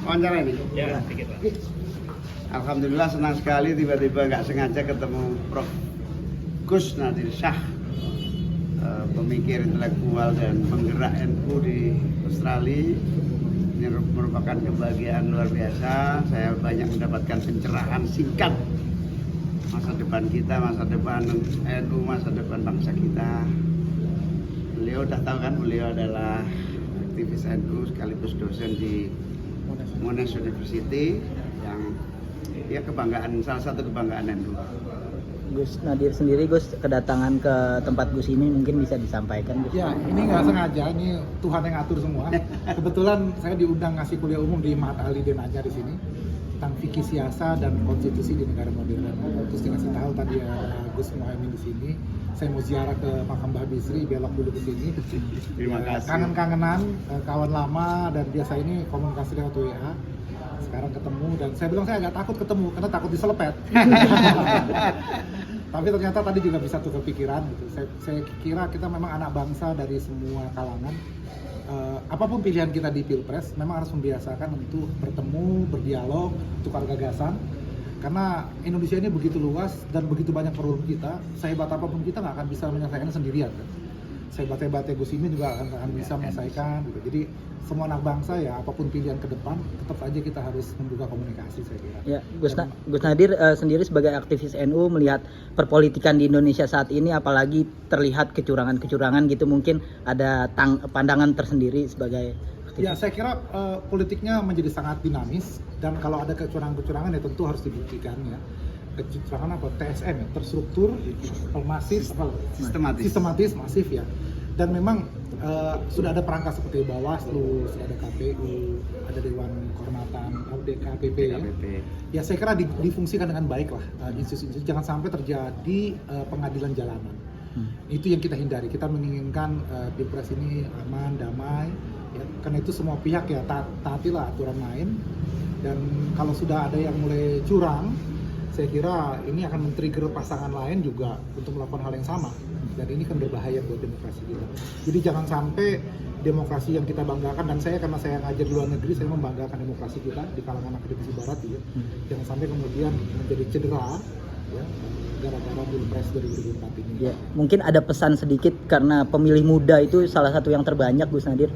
Wawancara ini? Ya, sedikit Pak. Alhamdulillah senang sekali tiba-tiba nggak sengaja ketemu Prof. Gus Nadir Shah, pemikir intelektual dan penggerak NU di Australia. Ini merupakan kebahagiaan luar biasa. Saya banyak mendapatkan pencerahan singkat masa depan kita, masa depan NU, masa depan bangsa kita. Beliau udah tahu kan, beliau adalah aktivis NU sekaligus dosen di Monash University yang ya kebanggaan, salah satu kebanggaan NU. Gus Nadir sendiri, Gus, kedatangan ke tempat Gus ini mungkin bisa disampaikan, Gus? Ya, ini nggak sengaja, ini Tuhan yang ngatur semua. Kebetulan saya diundang ngasih kuliah umum di Mahat Ali Denaja di sini tentang fikih siasa dan konstitusi di negara modern. Terus dikasih tahu tadi Gus Muhaimin di sini. Saya mau ziarah ke makam Mbah Bisri, belok dulu ke sini. Terima kasih. Kangen-kangenan, kawan lama, dan biasa ini komunikasi lewat WA. Sekarang ketemu, dan saya bilang saya agak takut ketemu karena takut diselepet. Tapi ternyata tadi juga bisa tukar pikiran gitu. Saya kira kita memang anak bangsa dari semua kalangan. Apapun pilihan kita di Pilpres, memang harus membiasakan untuk bertemu, berdialog, tukar gagasan. Karena Indonesia ini begitu luas dan begitu banyak problem kita, sehebat apapun kita nggak akan bisa menyelesaikannya sendirian kan. Sehebat-hebatnya Gus Imin juga akan bisa menyelesaikan gitu. Jadi semua anak bangsa ya apapun pilihan ke depan tetap aja kita harus membuka komunikasi, saya kira. Ya, Gus Nadir sendiri sebagai aktivis NU melihat perpolitikan di Indonesia saat ini, apalagi terlihat kecurangan-kecurangan gitu, mungkin ada pandangan tersendiri sebagai aktivis. Ya, saya kira politiknya menjadi sangat dinamis, dan kalau ada kecurangan-kecurangan ya tentu harus dibuktikan ya. Kecurangan apa? TSM ya, terstruktur, masif, sistematis, masif ya. Dan memang sudah ada perangkat seperti Bawaslu, sudah ada KPU, ada Dewan Kehormatan, DKPP ya. Ya saya kira difungsikan dengan baik lah institusi-institusi. Jangan sampai terjadi pengadilan jalanan. Itu yang kita hindari. Kita menginginkan Pilpres ini aman, damai. Ya, karena itu semua pihak ya taatilah aturan main. Dan kalau sudah ada yang mulai curang, saya kira ini akan men-trigger pasangan lain juga untuk melakukan hal yang sama, dan ini kan berbahaya buat demokrasi kita. Jadi jangan sampai demokrasi yang kita banggakan, dan karena saya ngajar di luar negeri, saya membanggakan demokrasi kita di kalangan akademisi barat ya. Jangan sampai kemudian menjadi cedera ya gara-gara Pilpres 2024 ini. Ya, mungkin ada pesan sedikit karena pemilih muda itu salah satu yang terbanyak, Gus Nadir.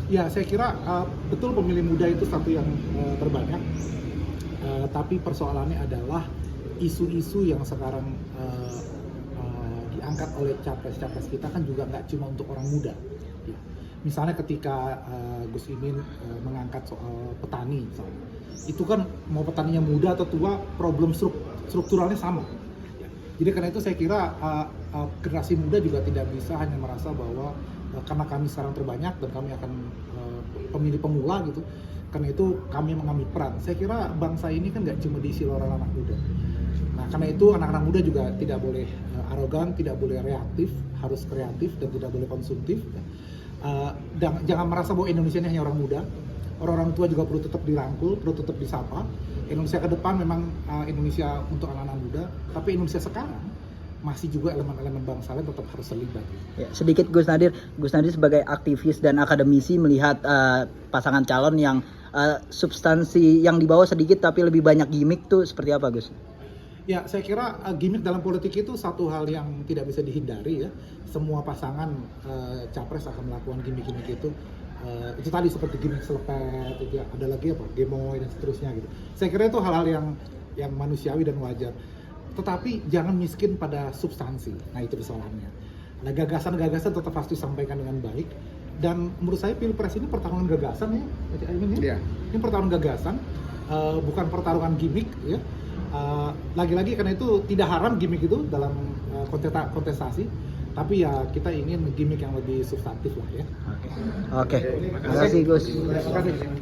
Ya, saya kira betul pemilih muda itu satu yang terbanyak. Tapi persoalannya adalah isu-isu yang sekarang diangkat oleh capres-capres kita kan juga nggak cuma untuk orang muda. Ya. Misalnya ketika Gus Imin mengangkat soal petani, misalnya, itu kan mau petaninya muda atau tua, problem strukturalnya sama. Ya. Jadi karena itu saya kira generasi muda juga tidak bisa hanya merasa bahwa karena kami sekarang terbanyak dan kami akan pemilih pemula gitu. Karena itu kami mengambil peran. Saya kira bangsa ini kan nggak cuma diisi oleh anak muda. Nah, karena itu anak-anak muda juga tidak boleh arogan, tidak boleh reaktif, harus kreatif dan tidak boleh konsumtif. Dan jangan merasa bahwa Indonesia ini hanya orang muda. Orang-orang tua juga perlu tetap dirangkul, perlu tetap disapa. Indonesia ke depan memang Indonesia untuk anak-anak muda, tapi Indonesia sekarang masih juga elemen-elemen bangsa lain tetap harus terlibat. Ya, sedikit Gus Nadir sebagai aktivis dan akademisi melihat pasangan calon yang substansi yang dibawa sedikit tapi lebih banyak gimmick tuh seperti apa, Gus? Ya, saya kira gimmick dalam politik itu satu hal yang tidak bisa dihindari ya. Semua pasangan capres akan melakukan gimmick-gimmick itu. Itu tadi seperti gimmick selepet, itu ya. Ada lagi apa, gemoy dan seterusnya gitu. Saya kira itu hal-hal yang manusiawi dan wajar. Tetapi jangan miskin pada substansi. Nah, itu persoalannya. Nah, gagasan-gagasan tetap pasti disampaikan dengan baik. Dan menurut saya Pilpres ini pertarungan gagasan ya. Yeah. Ini pertarungan gagasan, bukan pertarungan gimmick ya. Lagi-lagi karena itu tidak haram gimmick itu dalam kontestasi. Tapi ya kita ingin gimmick yang lebih substantif lah ya. Oke. Terima kasih Gus. Terima kasih.